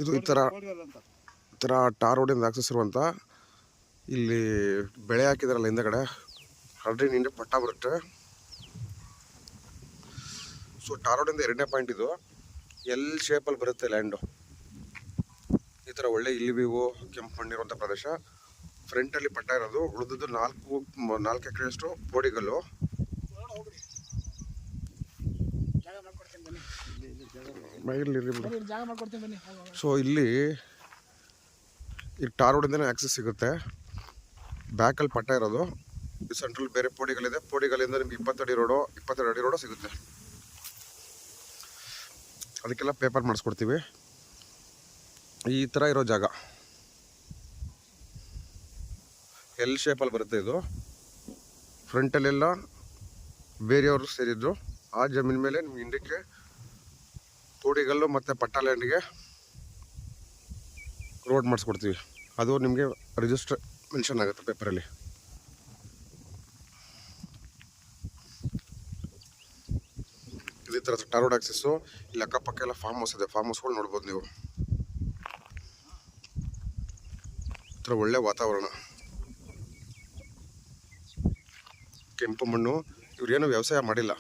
ಇದು ಈ ಥರ ಟಾರ್ ರೋಡಿಂದ ಆಕ್ಸಸ್ ಇರುವಂಥ ಇಲ್ಲಿ ಬೆಳೆ ಹಾಕಿದಾರಲ್ಲ ಹಿಂದಗಡೆ ಆಲ್ರೆಡಿ ನಿಂದೆ ಪಟ್ಟ ಬರುತ್ತೆ. ಸೊ ಟಾರ್ ರೋಡಿಂದ 2ನೇ ಪಾಯಿಂಟ್ ಇದು. ಎಲ್ ಶೇಪಲ್ಲಿ ಬರುತ್ತೆ ಲ್ಯಾಂಡು. ಈ ಥರ ಒಳ್ಳೆ ಇಲ್ಲಿ ವ್ಯೂ, ಕೆಂಪು ಮಣ್ಣಿರುವಂಥ ಪ್ರದೇಶ. ಫ್ರಂಟಲ್ಲಿ ಪಟ್ಟ ಇರೋದು, ಉಳಿದದ್ದು 4 ಎಕರೆಯಷ್ಟು ಬೋಡಿಗಲ್ಲು. ಸೊ ಇಲ್ಲಿ ಈ ಟಾರ್ ರೋಡಿಂದನೇ ಆಕ್ಸಸ್ ಸಿಗುತ್ತೆ. ಬ್ಯಾಕಲ್ಲಿ ಪಟ್ಟ ಇರೋದು, ಈ ಸೆಂಟ್ರಲ್ ಬೇರೆ ಪೋಡಿಗಲ್ಲಿದೆ. ಪೋಡಿಗಲ್ಲಿಂದ ನಿಮ್ಗೆ 22 ಅಡಿ ರೋಡು ಸಿಗುತ್ತೆ. ಅದಕ್ಕೆಲ್ಲ ಪೇಪರ್ ಮಾಡಿಸ್ಕೊಡ್ತೀವಿ. ಈ ಥರ ಇರೋ ಜಾಗ ಎಲ್ ಶೇಪಲ್ಲಿ ಬರುತ್ತೆ ಇದು. ಫ್ರಂಟಲ್ಲೆಲ್ಲ ಬೇರೆಯವರು ಸೇರಿದ್ರು. ಆ ಜಮೀನ್ ಮೇಲೆ ನಿಮ್ಗೆ ಇಂಡಿಕೆ ಪೋಡಿಗಲ್ಲು ಮತ್ತು ಪಟ್ಟ ಲ್ಯಾಂಡ್ಗೆ ರೋಡ್ ಮಾಡಿಸ್ಕೊಡ್ತೀವಿ. ಅದು ನಿಮಗೆ ರಿಜಿಸ್ಟರ್ ಮೆನ್ಷನ್ ಆಗುತ್ತೆ ಪೇಪರಲ್ಲಿ. ಇದೇ ಥರ ಟಾರ್ ರೋಡ್ ಆಕ್ಸಸ್ಸು. ಇಲ್ಲಿ ಅಕ್ಕಪಕ್ಕ ಎಲ್ಲ ಫಾರ್ಮ್ ಹೌಸ್ ಇದೆ. ಫಾರ್ಮ್ ಹೌಸ್ಗಳು ನೋಡ್ಬೋದು ನೀವು. ಈ ಥರ ಒಳ್ಳೆ ವಾತಾವರಣ, ಕೆಂಪು ಮಣ್ಣು. ಇವ್ರೇನು ವ್ಯವಸಾಯ ಮಾಡಿಲ್ಲ.